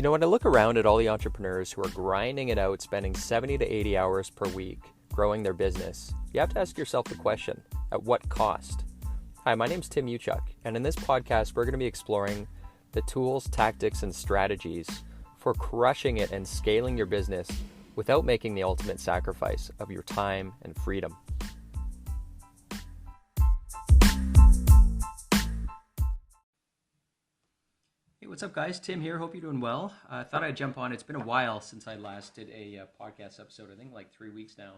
You know, when I look around at all the entrepreneurs who are grinding it out, spending 70 to 80 hours per week growing their business, you have to ask yourself the question, at what cost? Hi, my name's Tim Uchuk, and in this podcast, we're going to be exploring the tools, tactics, and strategies for crushing it and scaling your business without making the ultimate sacrifice of your time and freedom. Hey, what's up, guys? Tim here. Hope you're doing well. I thought I'd jump on. It's been a while since I last did a podcast episode. I think like 3 weeks now.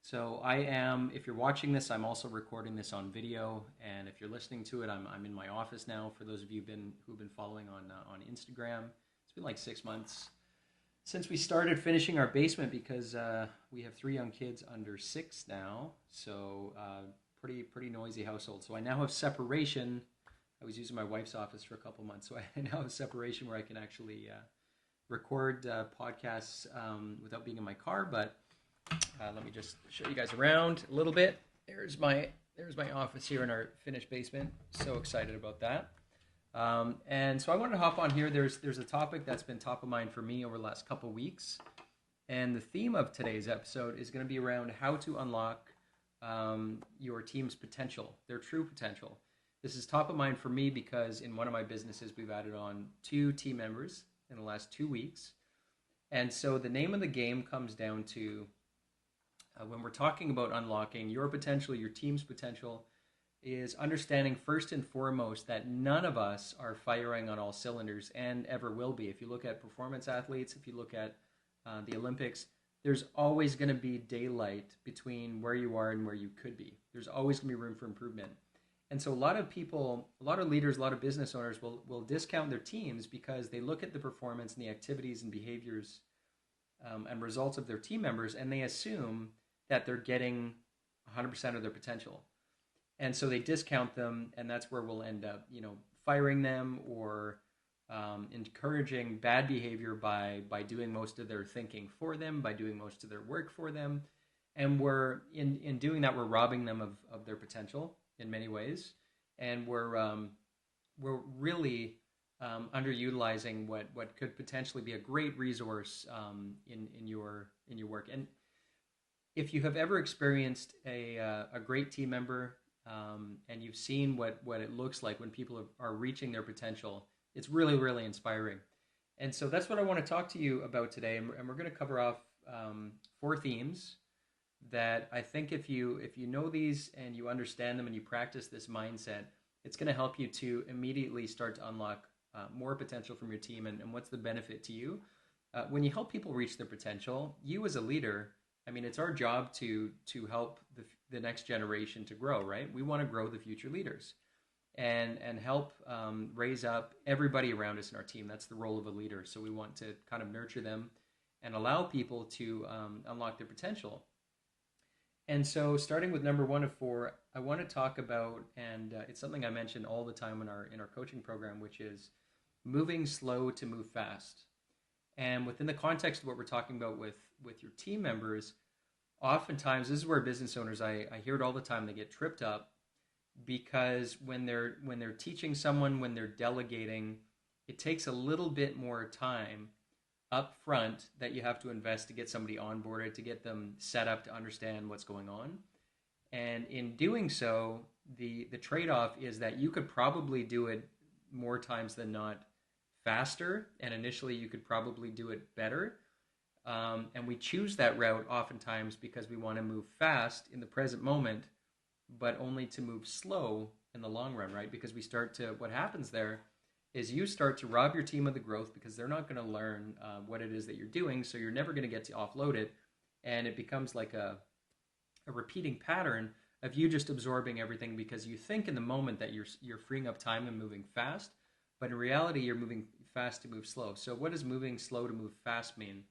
So if you're watching this, I'm also recording this on video. And if you're listening to it, I'm in my office now. For those of you who've been following on Instagram, it's been like 6 months since we started finishing our basement because we have 3 young kids under 6 now. So pretty noisy household. So I now have separation. I was using my wife's office for a couple months, so I now have separation where I can actually record podcasts without being in my car. But let me just show you guys around a little bit. There's my office here in our finished basement. So excited about that. And so I wanted to hop on here. There's a topic that's been top of mind for me over the last couple weeks, and the theme of today's episode is going to be around how to unlock your team's potential, their true potential. This is top of mind for me because in one of my businesses, we've added on 2 team members in the last 2 weeks. And so the name of the game comes down to when we're talking about unlocking your potential, your team's potential, is understanding first and foremost that none of us are firing on all cylinders and ever will be. If you look at performance athletes, if you look at the Olympics, there's always going to be daylight between where you are and where you could be. There's always going to be room for improvement. And so a lot of people, a lot of leaders, a lot of business owners will discount their teams because they look at the performance and the activities and behaviors and results of their team members, and they assume that they're getting 100% of their potential. And so they discount them, and that's where we'll end up, firing them or encouraging bad behavior by doing most of their thinking for them, by doing most of their work for them. And we're in doing that, we're robbing them of their potential in many ways, and we're really underutilizing what could potentially be a great resource in your work. And if you have ever experienced a great team member and you've seen what it looks like when people are reaching their potential, it's really, really inspiring. And so that's what I want to talk to you about today, and we're going to cover off 4 themes that I think if you know these and you understand them and you practice this mindset, it's going to help you to immediately start to unlock more potential from your team. And what's the benefit to you? When you help people reach their potential, you as a leader, I mean, it's our job to help the next generation to grow, right? We want to grow the future leaders and help raise up everybody around us in our team. That's the role of a leader. So we want to kind of nurture them and allow people to unlock their potential. And so starting with number 1 of 4, I want to talk about, and it's something I mention all the time in our coaching program, which is moving slow to move fast. And within the context of what we're talking about with your team members, oftentimes, this is where business owners, I hear it all the time, they get tripped up because when they're teaching someone, when they're delegating, it takes a little bit more time up front that you have to invest to get somebody onboarded, to get them set up to understand what's going on. And in doing so, the trade-off is that you could probably do it more times than not faster, and initially you could probably do it better. And we choose that route oftentimes because we want to move fast in the present moment, but only to move slow in the long run, right? Because what happens there is you start to rob your team of the growth because they're not going to learn what it is that you're doing, so you're never going to get to offload it, and it becomes like a repeating pattern of you just absorbing everything because you think in the moment that you're freeing up time and moving fast, but in reality you're moving fast to move slow. So what does moving slow to move fast mean?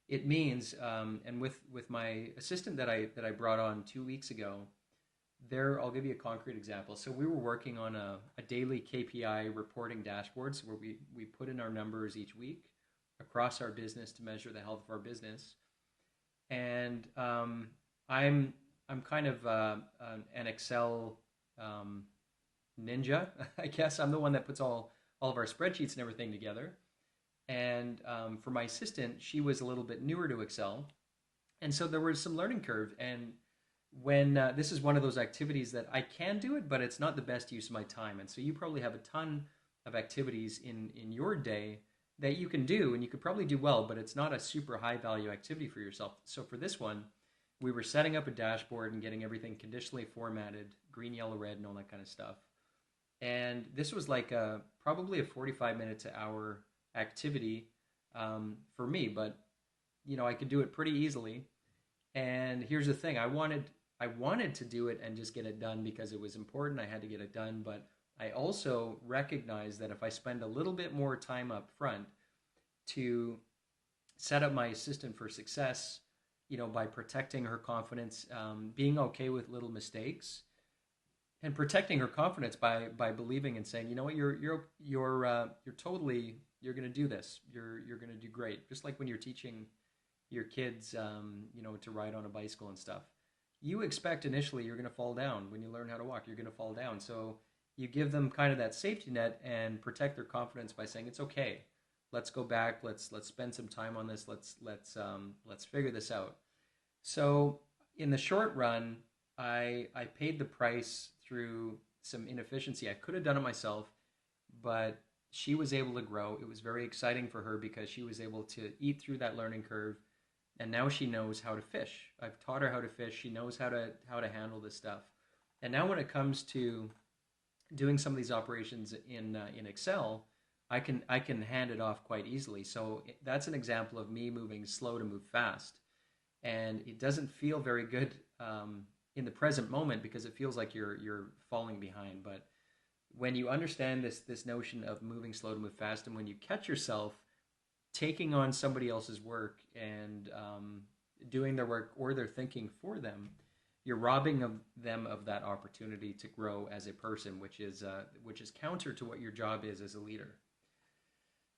It means, and with my assistant that I brought on 2 weeks ago, I'll give you a concrete example. So we were working on a daily KPI reporting dashboard, so where we put in our numbers each week across our business to measure the health of our business. And I'm kind of an Excel ninja, I guess. I'm the one that puts all of our spreadsheets and everything together. And for my assistant, she was a little bit newer to Excel, and so there was some learning curve. And when this is one of those activities that I can do it, but it's not the best use of my time. And so you probably have a ton of activities in your day that you can do, and you could probably do well, but it's not a super high value activity for yourself. So for this one, we were setting up a dashboard and getting everything conditionally formatted, green, yellow, red, and all that kind of stuff. And this was like probably a 45 minute to hour activity for me, but I could do it pretty easily. And here's the thing: I wanted to do it and just get it done because it was important. I had to get it done, but I also recognize that if I spend a little bit more time up front to set up my assistant for success, by protecting her confidence, being okay with little mistakes, and protecting her confidence by believing and saying, you know what, you're totally, you're going to do this. You're going to do great. Just like when you're teaching your kids, to ride on a bicycle and stuff. You expect initially you're going to fall down when you learn how to walk. You're going to fall down. So you give them kind of that safety net and protect their confidence by saying it's okay. Let's go back. Let's spend some time on this. Let's figure this out. So in the short run, I paid the price through some inefficiency. I could have done it myself, but she was able to grow. It was very exciting for her because she was able to eat through that learning curve, and now she knows how to fish. I've taught her how to fish. She knows how to handle this stuff. And now when it comes to doing some of these operations in Excel, I can hand it off quite easily. So that's an example of me moving slow to move fast, and it doesn't feel very good in the present moment because it feels like you're falling behind. But when you understand this notion of moving slow to move fast, and when you catch yourself taking on somebody else's work and doing their work or their thinking for them, you're robbing them of that opportunity to grow as a person, which is counter to what your job is as a leader.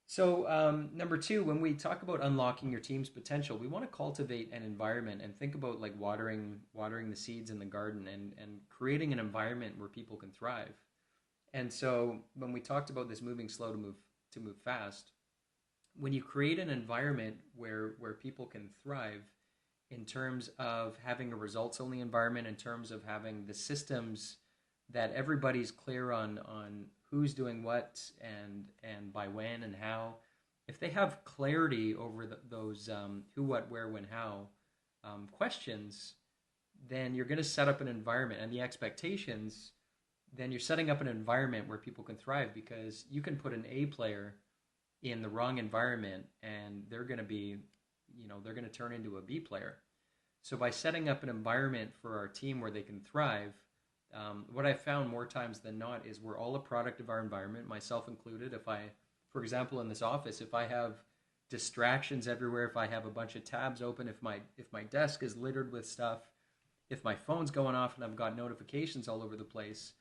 So number two, when we talk about unlocking your team's potential, we want to cultivate an environment and think about like watering the seeds in the garden and creating an environment where people can thrive. And so when we talked about this moving slow to move fast, when you create an environment where people can thrive in terms of having a results only environment, in terms of having the systems that everybody's clear on who's doing what and by when and how, if they have clarity over those who, what, where, when, how questions, then you're going to set up an environment and the expectations. Then you're setting up an environment where people can thrive, because you can put an A player in the wrong environment and they're going to turn into a B player. So by setting up an environment for our team where they can thrive, what I've found more times than not is we're all a product of our environment, myself included. For example, in this office, if I have distractions everywhere, if I have a bunch of tabs open, if my desk is littered with stuff, if my phone's going off and I've got notifications all over the place,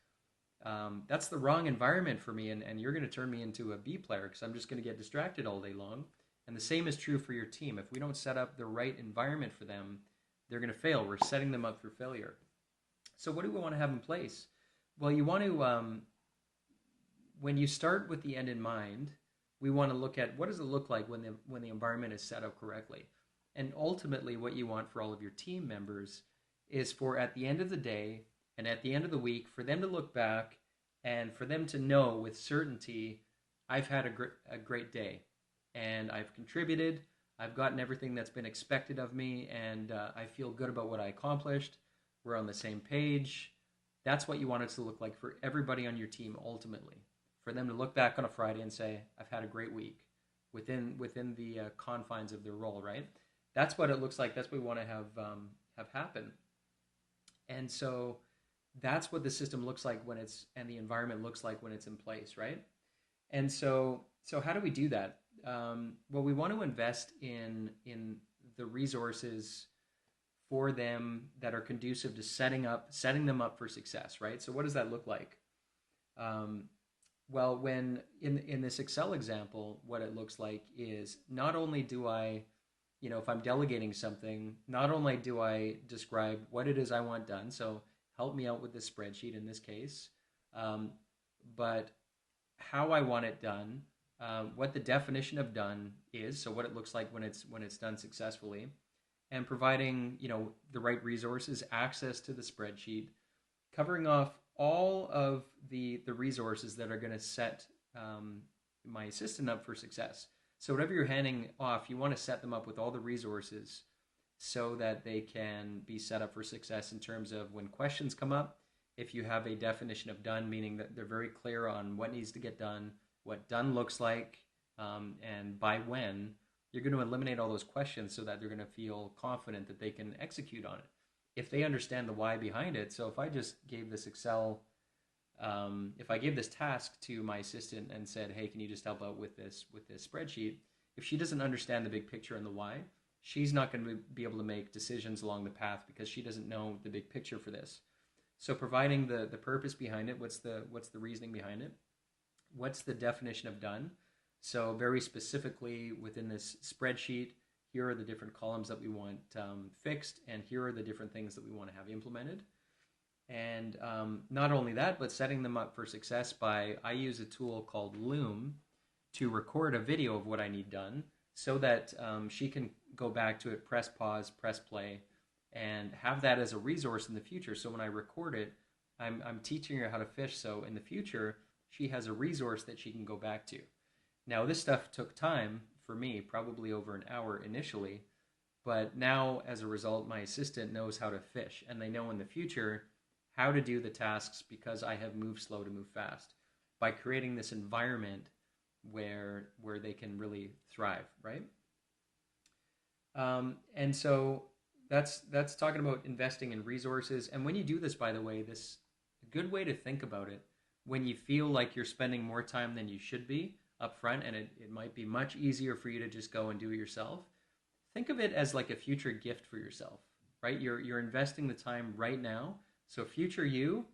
that's the wrong environment for me, and you're going to turn me into a B player because I'm just going to get distracted all day long. And the same is true for your team. If we don't set up the right environment for them, they're going to fail. We're setting them up for failure. So what do we want to have in place? Well, you want to, when you start with the end in mind, we want to look at what does it look like when the environment is set up correctly. And ultimately, what you want for all of your team members is for at the end of the day and at the end of the week, for them to look back and for them to know with certainty, I've had a great day and I've contributed. I've gotten everything that's been expected of me, and I feel good about what I accomplished. We're on the same page. That's what you want it to look like for everybody on your team ultimately. For them to look back on a Friday and say, I've had a great week within the confines of their role, right? That's what it looks like. That's what we want to have happen. And so that's what the system looks like and the environment looks like when it's in place, right? And so how do we do that? Well, we want to invest in the resources for them that are conducive to setting them up for success, right? So what does that look like? Well, when in this Excel example, what it looks like is not only do I, if I'm delegating something, not only do I describe what it is I want done, so help me out with this spreadsheet in this case, but how I want it done, what the definition of done is, so what it looks like when it's done successfully, and providing the right resources, access to the spreadsheet, covering off all of the resources that are going to set my assistant up for success. So whatever you're handing off, you want to set them up with all the resources so that they can be set up for success in terms of when questions come up. If you have a definition of done, meaning that they're very clear on what needs to get done, what done looks like, and by when, you're going to eliminate all those questions so that they're going to feel confident that they can execute on it. If they understand the why behind it, so if I just gave this if I gave this task to my assistant and said, "Hey, can you just help out with this spreadsheet?" If she doesn't understand the big picture and the why, she's not going to be able to make decisions along the path because she doesn't know the big picture for this. So providing the purpose behind it, what's the reasoning behind it? What's the definition of done? So very specifically within this spreadsheet, here are the different columns that we want fixed, and here are the different things that we want to have implemented. And not only that, but setting them up for success I use a tool called Loom to record a video of what I need done so that she can go back to it, press pause, press play, and have that as a resource in the future. So when I record it, I'm teaching her how to fish. So in the future, she has a resource that she can go back to. Now, this stuff took time for me, probably over an hour initially, but now as a result, my assistant knows how to fish, and they know in the future how to do the tasks because I have moved slow to move fast by creating this environment where they can really thrive, right? And so that's talking about investing in resources. And when you do this, by the way, this a good way to think about it, when you feel like you're spending more time than you should be up front, and it might be much easier for you to just go and do it yourself, think of it as like a future gift for yourself, right? You're investing the time right now. So future you,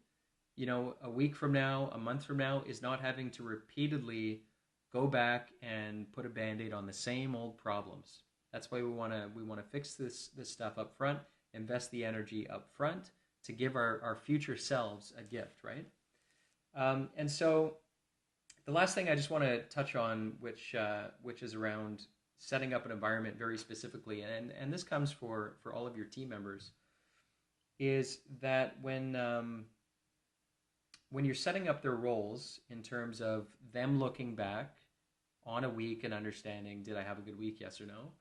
a week from now, a month from now, is not having to repeatedly go back and put a Band-Aid on the same old problems. That's why we want to fix this stuff up front, invest the energy up front to give our future selves a gift, right? And so the last thing I just want to touch on, which is around setting up an environment very specifically, and this comes for all of your team members, is that when you're setting up their roles in terms of them looking back on a week and understanding, did I have a good week, yes or no?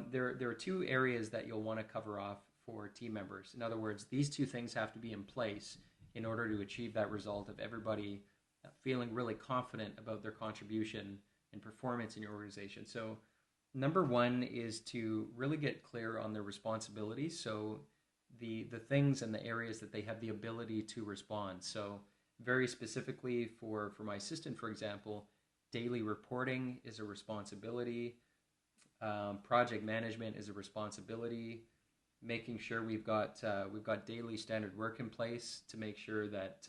There are two areas that you'll want to cover off for team members. In other words, these two things have to be in place in order to achieve that result of everybody feeling really confident about their contribution and performance in your organization. So number one is to really get clear on their responsibilities. So the things and the areas that they have the ability to respond. So very specifically for my assistant, for example, daily reporting is a responsibility. Project management is a responsibility. Making sure we've got daily standard work in place to make sure that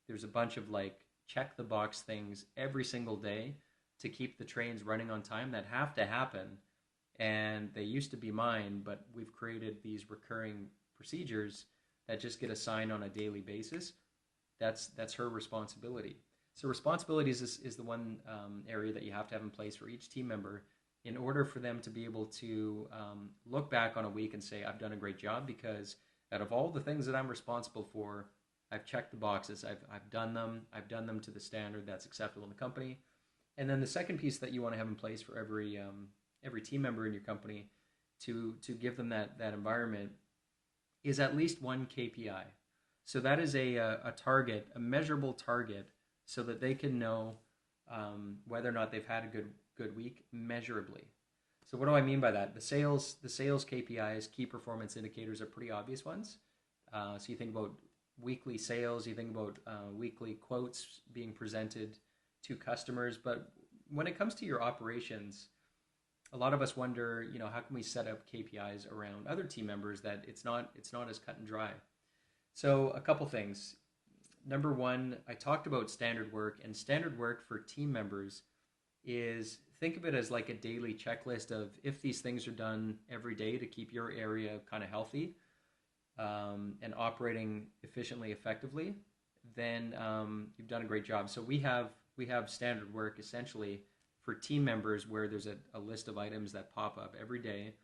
there's a bunch of like check the box things every single day to keep the trains running on time that have to happen. And they used to be mine, but we've created these recurring procedures that just get assigned on a daily basis. That's her responsibility. So responsibilities is the one area that you have to have in place for each team member in order for them to be able to look back on a week and say, I've done a great job because out of all the things that I'm responsible for, I've checked the boxes. I've done them. I've done them to the standard that's acceptable in the company. And then the second piece that you want to have in place for every team member in your company to give them that environment is at least one KPI. So that is a target, a measurable target, so that they can know whether or not they've had a good week measurably. So what do I mean by that? The sales KPIs, key performance indicators, are pretty obvious ones. So you think about weekly sales, you think about weekly quotes being presented to customers. But when it comes to your operations, a lot of us wonder, how can we set up KPIs around other team members that it's not as cut and dry. So a couple things. Number one, I talked about standard work, and standard work for team members is, think of it as like a daily checklist of if these things are done every day to keep your area kind of healthy and operating efficiently, effectively, then you've done a great job. So we have we have standard work essentially for team members where there's a list of items that pop up every day,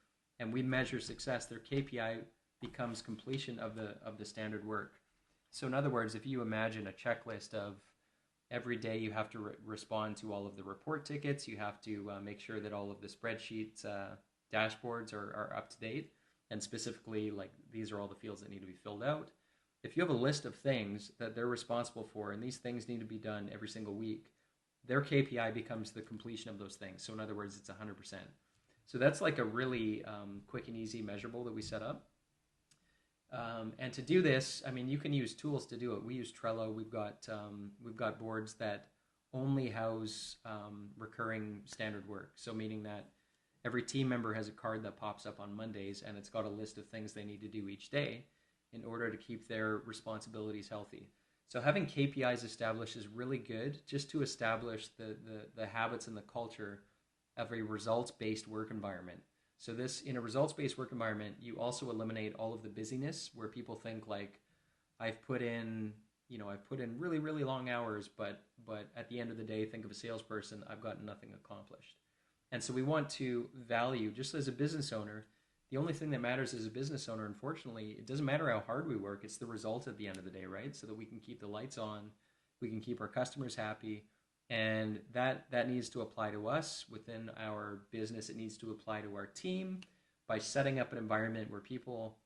and we measure success. Their KPI becomes completion of the standard work. So in other words, if you imagine a checklist of every day you have to respond to all of the report tickets, you have to make sure that all of the spreadsheets dashboards are up to date, and specifically, like, these are all the fields that need to be filled out. If you have a list of things that they're responsible for, and these things need to be done every single week, their KPI becomes the completion of those things. So in other words, it's 100%. So that's like a really quick and easy measurable that we set up. And to do this, I mean, you can use tools to do it. We use Trello. We've got boards that only house recurring standard work. So meaning that every team member has a card that pops up on Mondays, and it's got a list of things they need to do each day in order to keep their responsibilities healthy. So having KPIs established is really good, just to establish the habits and the culture of a results-based work environment. So this, in a results-based work environment, you also eliminate all of the busyness where people think like, I've put in really, really long hours, but at the end of the day, think of a salesperson, I've got nothing accomplished. And so we want to value, just as a business owner, the only thing that matters as a business owner, unfortunately, it doesn't matter how hard we work, it's the result at the end of the day, right? So that we can keep the lights on, we can keep our customers happy, and that needs to apply to us within our business. It needs to apply to our team by setting up an environment where people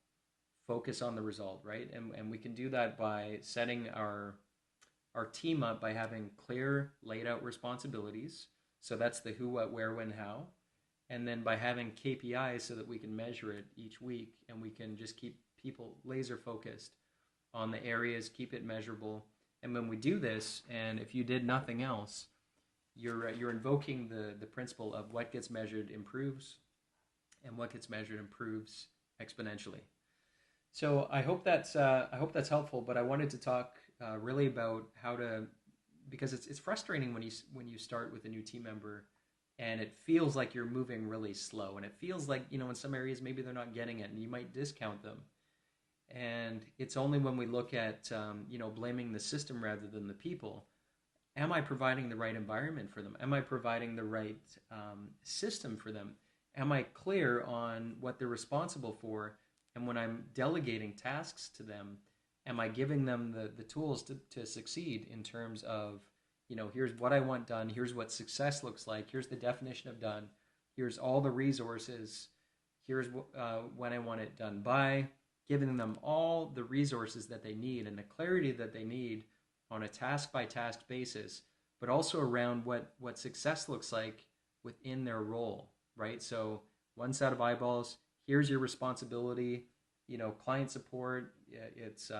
focus on the result, right? And we can do that by setting our team up by having clear, laid out responsibilities. So that's the who, what, where, when, how. And then by having KPIs so that we can measure it each week, and we can just keep people laser focused on the areas, keep it measurable. And when we do this, and if you did nothing else, you're invoking the principle of what gets measured improves, and what gets measured improves exponentially. So I hope that's helpful. But I wanted to talk really about how to, because it's frustrating when you start with a new team member, and it feels like you're moving really slow, and it feels like, in some areas maybe they're not getting it, and you might discount them. And it's only when we look at blaming the system rather than the people. Am I providing the right environment for them? Am I providing the right system for them? Am I clear on what they're responsible for? And when I'm delegating tasks to them, am I giving them the tools to succeed in terms of, here's what I want done, here's what success looks like, here's the definition of done, here's all the resources, here's when I want it done by, giving them all the resources that they need and the clarity that they need on a task-by-task basis, but also around what success looks like within their role, right? So one set of eyeballs, here's your responsibility, client support, it's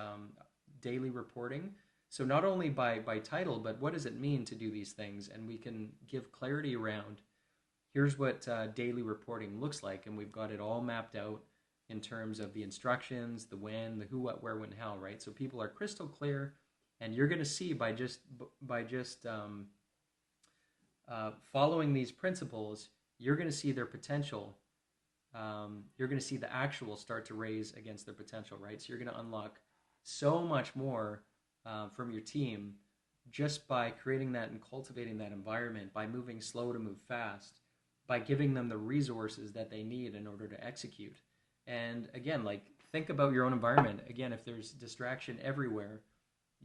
daily reporting. So not only by title, but what does it mean to do these things? And we can give clarity around, here's what daily reporting looks like, and we've got it all mapped out in terms of the instructions, the when, the who, what, where, when, how, right? So people are crystal clear, and you're going to see by just following these principles, you're going to see their potential. You're going to see the actual start to raise against their potential, right? So you're going to unlock so much more from your team just by creating that and cultivating that environment, by moving slow to move fast, by giving them the resources that they need in order to execute. And again, like, think about your own environment. Again, if there's distraction everywhere,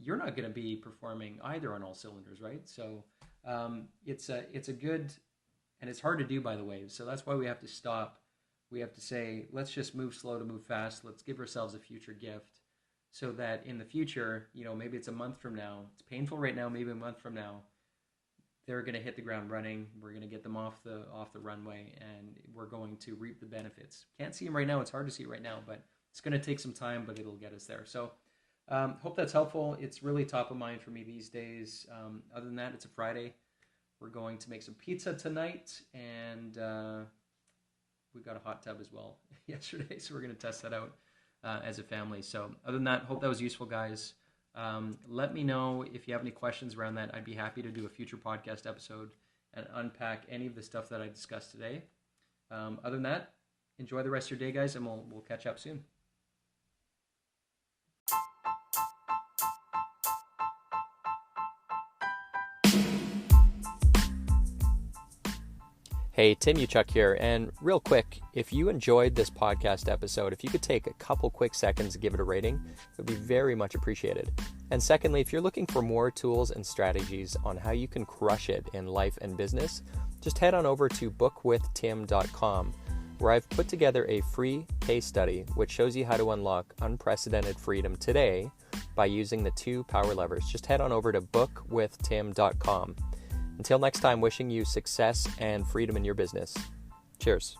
you're not going to be performing either on all cylinders, right? So it's a good, and it's hard to do, by the way. So that's why we have to stop. We have to say, let's just move slow to move fast. Let's give ourselves a future gift, so that in the future, maybe it's a month from now. It's painful right now. Maybe a month from now, they're going to hit the ground running. We're going to get them off the runway, and we're going to reap the benefits. Can't see them right now. It's hard to see right now, but it's going to take some time, but it'll get us there. So hope that's helpful. It's really top of mind for me these days. Other than that, it's a Friday. We're going to make some pizza tonight, and we got a hot tub as well yesterday, so we're going to test that out as a family. So other than that, hope that was useful, guys. Let me know if you have any questions around that. I'd be happy to do a future podcast episode and unpack any of the stuff that I discussed today. Other than that, enjoy the rest of your day, guys, and we'll catch up soon. Hey, Tim Uchuk here, and real quick, if you enjoyed this podcast episode, if you could take a couple quick seconds to give it a rating, it would be very much appreciated. And secondly, if you're looking for more tools and strategies on how you can crush it in life and business, just head on over to bookwithtim.com, where I've put together a free case study which shows you how to unlock unprecedented freedom today by using the 2 power levers. Just head on over to bookwithtim.com. Until next time, wishing you success and freedom in your business. Cheers.